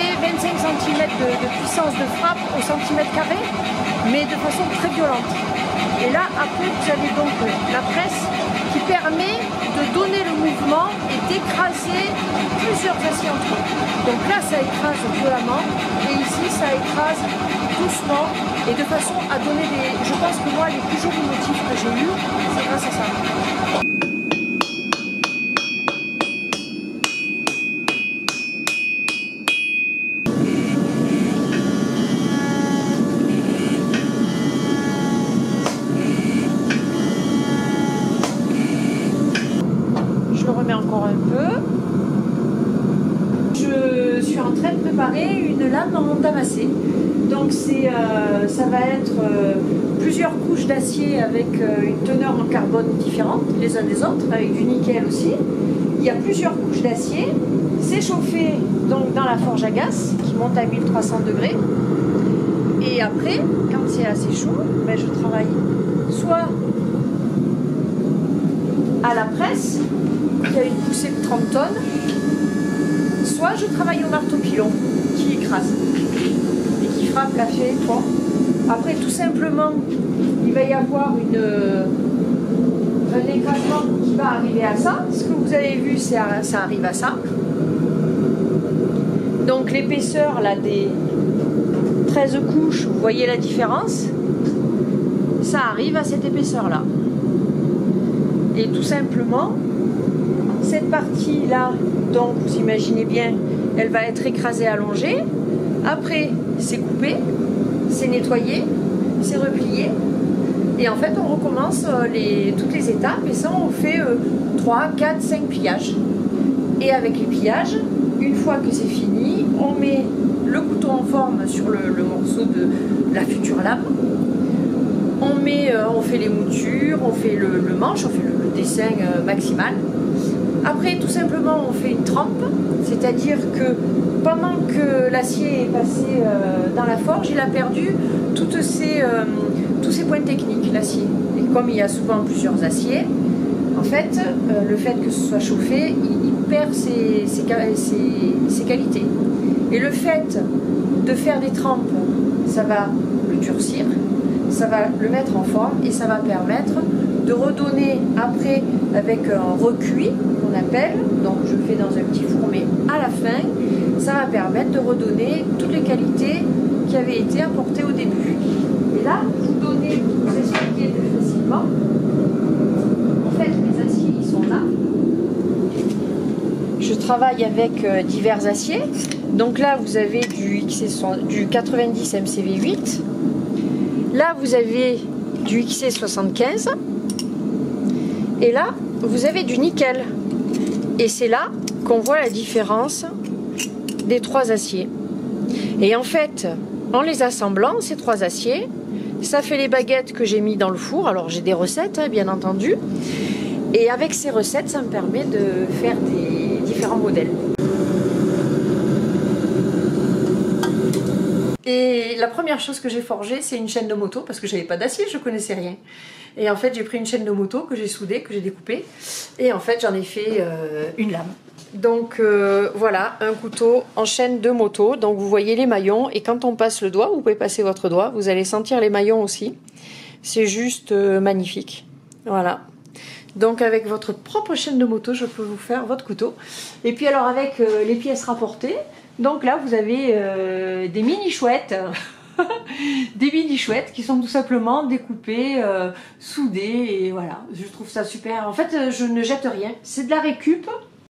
avez 25 cm de puissance de frappe au centimètre carré, mais de façon très violente. Et là, après, vous avez donc la presse qui permet de donner le mouvement et d'écraser plusieurs aciers entre eux. Donc là, ça écrase violemment, et ici, ça écrase doucement, et de façon à donner des... Je pense que moi, les plus jolis motifs que j'ai eus, c'est grâce à ça. Je le remets encore un peu. Je suis en train de préparer une lame en damassé. Donc ça va être plusieurs couches d'acier avec une teneur en carbone différente les uns des autres, avec du nickel aussi. Il y a plusieurs couches d'acier. C'est chauffé donc dans la forge à gaz qui monte à 1300 degrés. Et après, quand c'est assez chaud, ben, je travaille soit à la presse, qui a une poussée de 30 tonnes, soit je travaille au marteau pilon qui écrase et qui frappe la fée fort. Après, tout simplement, il va y avoir un écrasement qui va arriver à ça. Ce que vous avez vu, ça arrive à ça. Donc l'épaisseur là des 13 couches, vous voyez la différence, ça arrive à cette épaisseur là. Et tout simplement, cette partie là, donc vous imaginez bien, elle va être écrasée, allongée. Après, c'est coupé, c'est nettoyé, c'est replié. Et en fait, on recommence toutes les étapes. Et ça, on fait 3, 4, 5 pliages. Et avec les pliages, une fois que c'est fini, on met le couteau en forme sur le morceau de la future lame. On fait les moutures, on fait le manche, on fait le dessin maximal. Après, tout simplement, on fait une trempe, c'est-à-dire que pendant que l'acier est passé dans la forge, il a perdu tous ses points techniques, l'acier. Et comme il y a souvent plusieurs aciers, en fait, le fait que ce soit chauffé, il perd ses qualités. Et le fait de faire des trempes, ça va le durcir, ça va le mettre en forme et ça va permettre de redonner après avec un recuit qu'on appelle, donc je le fais dans un petit four mais à la fin, ça va permettre de redonner toutes les qualités qui avaient été apportées au début. Et là, vous expliquer plus facilement. En fait, les aciers, ils sont là. Je travaille avec divers aciers. Donc là, vous avez du 90 MCV8. Là, vous avez du XC75. Et là, vous avez du nickel. Et c'est là qu'on voit la différence des trois aciers. Et en fait, en les assemblant, ces trois aciers, ça fait les baguettes que j'ai mis dans le four. Alors j'ai des recettes, hein, bien entendu. Et avec ces recettes, ça me permet de faire des différents modèles. Et la première chose que j'ai forgée, c'est une chaîne de moto, parce que j'avais pas d'acier, je connaissais rien. Et en fait, j'ai pris une chaîne de moto que j'ai soudée, que j'ai découpée. Et en fait, j'en ai fait une lame. Donc voilà, un couteau en chaîne de moto. Donc vous voyez les maillons. Et quand on passe le doigt, vous pouvez passer votre doigt, vous allez sentir les maillons aussi. C'est juste magnifique. Voilà. Donc avec votre propre chaîne de moto, je peux vous faire votre couteau. Et puis alors avec les pièces rapportées, donc là vous avez des mini chouettes. Des mini chouettes qui sont tout simplement découpées, soudées, et voilà, je trouve ça super. En fait, je ne jette rien, c'est de la récup.